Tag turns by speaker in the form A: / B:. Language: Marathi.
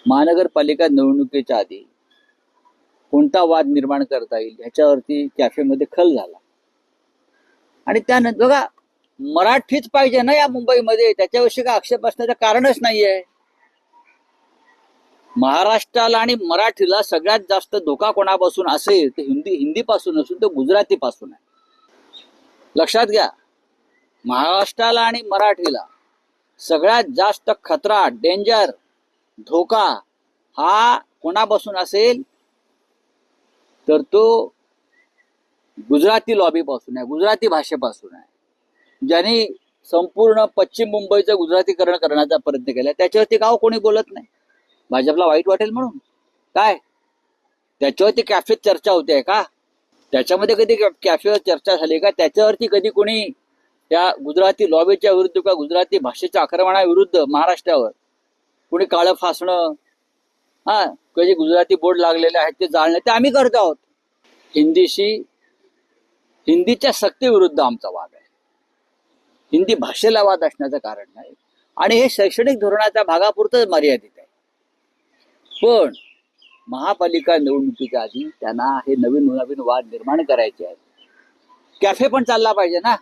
A: महानगरपालिका निवडणुकीच्या आधी कोणता वाद निर्माण करता येईल ह्याच्यावरती कॅफेमध्ये खल झाला. आणि त्यानंतर बघा, मराठीच पाहिजे ना या मुंबईमध्ये, त्याच्याविषयी काय आक्षेप असण्याचं कारणच नाहीये. महाराष्ट्राला आणि मराठीला सगळ्यात जास्त धोका कोणापासून असेल तर हिंदीपासून असून तो गुजरातीपासून आहे. लक्षात घ्या, महाराष्ट्राला आणि मराठीला सगळ्यात जास्त खतरा, डेंजर, धोका हा कोणापासून असेल तर तो गुजराती लॉबीपासून आहे, गुजराती भाषेपासून आहे. ज्यांनी संपूर्ण पश्चिम मुंबईचं गुजरातीकरण करण्याचा प्रयत्न केला त्याच्यावरती गाव कोणी बोलत नाही. भाजपला वाईट वाटेल म्हणून काय? त्याच्यावरती कॅफेत चर्चा होते का? त्याच्यामध्ये कधी कॅफेवर चर्चा झाली का? त्याच्यावरती कधी कोणी त्या गुजराती लॉबीच्या विरुद्ध किंवा गुजराती भाषेच्या आक्रमणाविरुद्ध महाराष्ट्रावर कोणी काळं फासणं, कधी गुजराती बोर्ड लागलेले आहेत ते जाळणे, ते आम्ही करतो आहोत. हिंदीच्या सक्तीविरुद्ध आमचा वाद आहे. हिंदी भाषेला वाद असण्याचं कारण नाही. आणि हे शैक्षणिक धोरणाच्या भागापुरतच मर्यादित आहे. पण महापालिका निवडणुकीच्या आधी त्यांना हे नवीन नवीन वाद निर्माण करायचे आहेत. कॅफे पण चालला पाहिजे ना.